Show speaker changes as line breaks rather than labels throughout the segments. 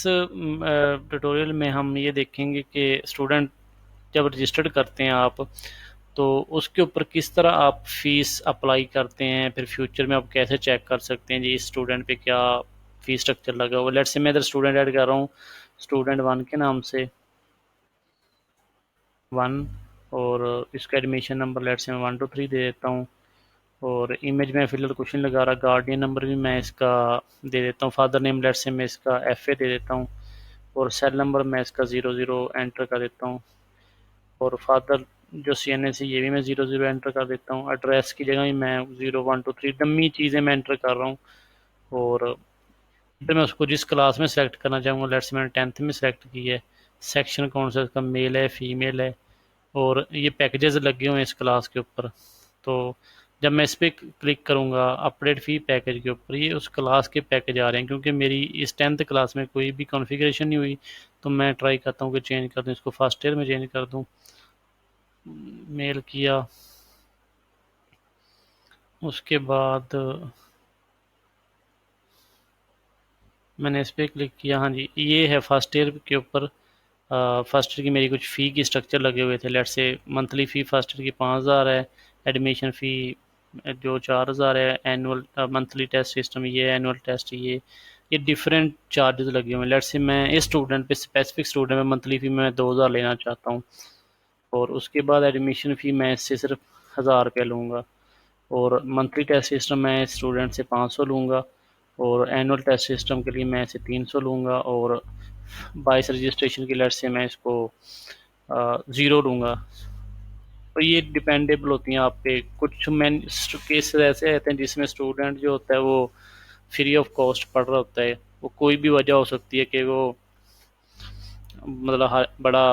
Tutorial में हम ये देखेंगे कि स्टूडेंट जब रजिस्टर्ड करते हैं आप, तो उसके ऊपर किस तरह आप फ़ीस अप्लाई करते हैं, फिर फ्यूचर में आप कैसे चेक कर सकते हैं जी इस स्टूडेंट पे क्या फ़ीस स्ट्रक्चर लगा हुआ। लेट्स से मैं इधर स्टूडेंट ऐड कर रहा हूँ स्टूडेंट 1 के नाम से 1, और इसका एडमिशन नंबर लेट्स से मैं 1 2 3 दे देता हूँ। और इमेज में फिलहाल क्वेश्चन लगा रहा, गार्डियन नंबर भी मैं इसका दे देता हूँ, फादर नेम लेट्स से मैं इसका FA दे देता हूँ, और सेल नंबर मैं इसका 00 एंटर कर देता हूँ, और फादर जो CNA ये भी मैं 00 एंटर कर देता हूँ। एड्रेस की जगह ही मैं 0 1 2 3 डमी चीज़ें मैं एंटर कर रहा हूँ। और फिर मैं उसको जिस क्लास में सेलेक्ट करना चाहूँगा, लेट्स से मैंने 10th में सेलेक्ट की है, सेक्शन कौन सा इसका मेल है फीमेल है, और ये पैकेजेस लगे हुए हैं इस क्लास के ऊपर। तो जब मैं इस पर क्लिक करूँगा अपडेट फ़ी पैकेज के ऊपर, ये उस क्लास के पैकेज आ रहे हैं, क्योंकि मेरी इस 10th क्लास में कोई भी कॉन्फ़िगरेशन नहीं हुई, तो मैं ट्राई करता हूँ कि चेंज कर दूँ, इसको फर्स्ट ईयर में चेंज कर दूँ। मेल किया, उसके बाद मैंने इस पर क्लिक किया। हाँ जी, ये है फर्स्ट ईयर के ऊपर। फर्स्ट ईयर की मेरी कुछ फ़ी की स्ट्रक्चर लगे हुए थे, let's say monthly fee first year की 5000 है, एडमिशन फ़ी जो 4000 है, एनुअल मंथली टेस्ट सिस्टम ये, एनुअल टेस्ट ये डिफरेंट चार्जेस लगे हुए हैं। लेट्स से मैं इस स्टूडेंट पे स्पेसिफिक स्टूडेंट में मंथली फ़ी मैं 2000 लेना चाहता हूँ, और उसके बाद एडमिशन फ़ी मैं इससे सिर्फ 1000 रुपये लूँगा, और मंथली टेस्ट सिस्टम मैं स्टूडेंट से 500 लूँगा, और एनुअल टेस्ट सिस्टम के लिए मैं इसे 300 लूँगा, और 22 रजिस्ट्रेशन की लेट से मैं इसको 0 लूँगा। तो ये डिपेंडेबल होती हैं आप पे। कुछ मैन केसेस ऐसे रहते हैं जिसमें स्टूडेंट जो होता है वो फ्री ऑफ कॉस्ट पढ़ रहा होता है, वो कोई भी वजह हो सकती है कि वो मतलब बड़ा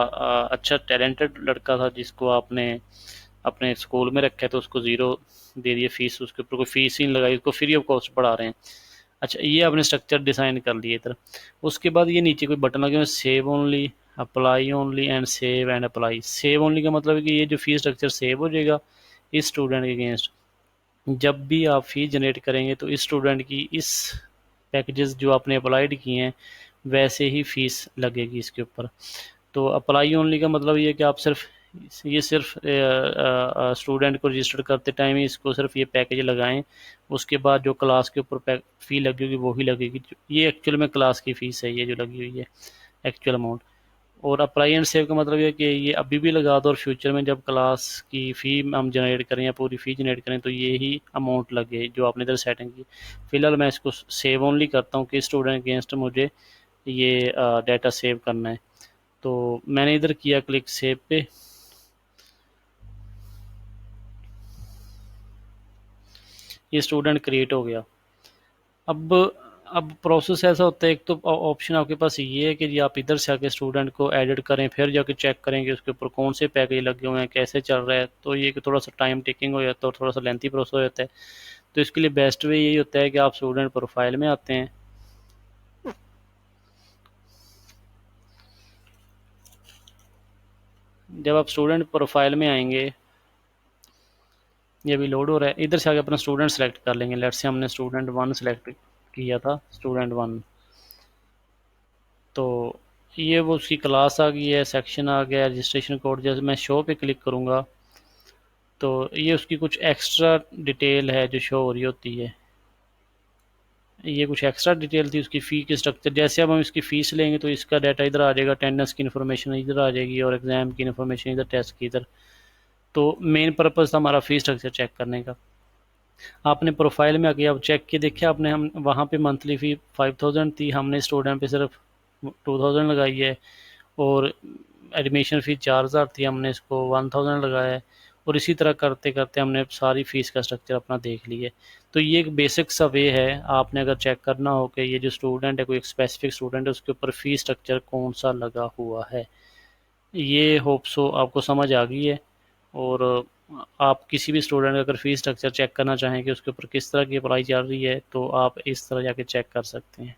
अच्छा टैलेंटेड लड़का था जिसको आपने अपने स्कूल में रखा है, तो उसको 0 दे दिए फ़ीस, उसके ऊपर कोई फ़ीस ही नहीं लगाई, उसको फ्री ऑफ कॉस्ट पढ़ा रहे हैं। अच्छा, ये आपने स्ट्रक्चर डिज़ाइन कर लिए इधर। उसके बाद ये नीचे कोई बटन लगे हुए save only, apply only and save and apply. Save only का मतलब है कि ये जो फ़ी स्ट्रक्चर सेव हो जाएगा इस स्टूडेंट के अगेंस्ट। जब भी आप फ़ी जनरेट करेंगे तो इस स्टूडेंट की इस पैकेजेस जो आपने अप्लाइड किए हैं वैसे ही फ़ीस लगेगी इसके ऊपर। तो अप्लाई ओनली का मतलब ये है कि आप सिर्फ स्टूडेंट को रजिस्टर करते टाइम ही इसको सिर्फ ये पैकेज लगाएं, उसके बाद जो क्लास के ऊपर फ़ी लगेगी वो ही लगेगी। ये एक्चुअल में क्लास की फ़ीस है, ये जो लगी हुई है एक्चुअल अमाउंट। और अप्लाई एंड सेव का मतलब ये कि ये अभी भी लगा दो और फ्यूचर में जब क्लास की फ़ी हम जनरेट करें या पूरी फ़ी जनरेट करें तो ये ही अमाउंट लगे जो आपने इधर सेटिंग की। फ़िलहाल मैं इसको सेव ओनली करता हूँ कि स्टूडेंट अगेंस्ट मुझे ये डाटा सेव करना है। तो मैंने इधर किया क्लिक सेव पे, ये स्टूडेंट क्रिएट हो गया। अब प्रोसेस ऐसा होता है, एक तो ऑप्शन आपके पास ये है कि जी आप इधर से आके स्टूडेंट को एडिट करें, फिर जाके चेक करें कि उसके ऊपर कौन से पैकेज लगे हुए हैं, कैसे चल रहा है। तो ये थोड़ा सा टाइम टेकिंग हो जाता है और थोड़ा सा लेंथी प्रोसेस हो जाता है। तो इसके लिए बेस्ट वे यही होता है कि आप स्टूडेंट प्रोफाइल में आते हैं, जब आप स्टूडेंट प्रोफाइल में आएंगे, ये भी लोड हो रहा है, इधर से आके अपना स्टूडेंट सेलेक्ट कर लेंगे। लेट्स से हमने स्टूडेंट 1 सेलेक्ट किया था, स्टूडेंट 1। तो ये वो उसकी क्लास आ गई है, सेक्शन आ गया, रजिस्ट्रेशन कोड। जैसे मैं शो पे क्लिक करूँगा तो ये उसकी कुछ एक्स्ट्रा डिटेल है जो शो हो रही होती है। ये कुछ एक्स्ट्रा डिटेल थी उसकी फ़ी के स्ट्रक्चर। जैसे अब हम इसकी फ़ीस लेंगे तो इसका डाटा इधर आ जाएगा, अटेंडेंस की इन्फॉर्मेशन इधर आ जाएगी, और एग्ज़ाम की इन्फॉर्मेशन इधर, टेस्ट की इधर। तो मेन पर्पज़ था हमारा फ़ी स्ट्रक्चर चेक करने का। आपने प्रोफाइल में आके अब चेक किए, देखिए आपने हम वहाँ पे मंथली फ़ी 5000 थी, हमने स्टूडेंट पे सिर्फ 2000 लगाई है, और एडमिशन फ़ी 4000 थी, हमने इसको 1000 लगाया है। और इसी तरह करते करते हमने सारी फ़ीस का स्ट्रक्चर अपना देख लिया है। तो ये एक बेसिक सा वे है, आपने अगर चेक करना हो कि ये जो स्टूडेंट है कोई एक स्पेसिफिक स्टूडेंट है उसके ऊपर फ़ी स्ट्रक्चर कौन सा लगा हुआ है। ये होप सो आपको समझ आ गई है। और आप किसी भी स्टूडेंट का अगर फ़ीस स्ट्रक्चर चेक करना चाहें कि उसके ऊपर किस तरह की अप्लाई चल रही है तो आप इस तरह जाके चेक कर सकते हैं।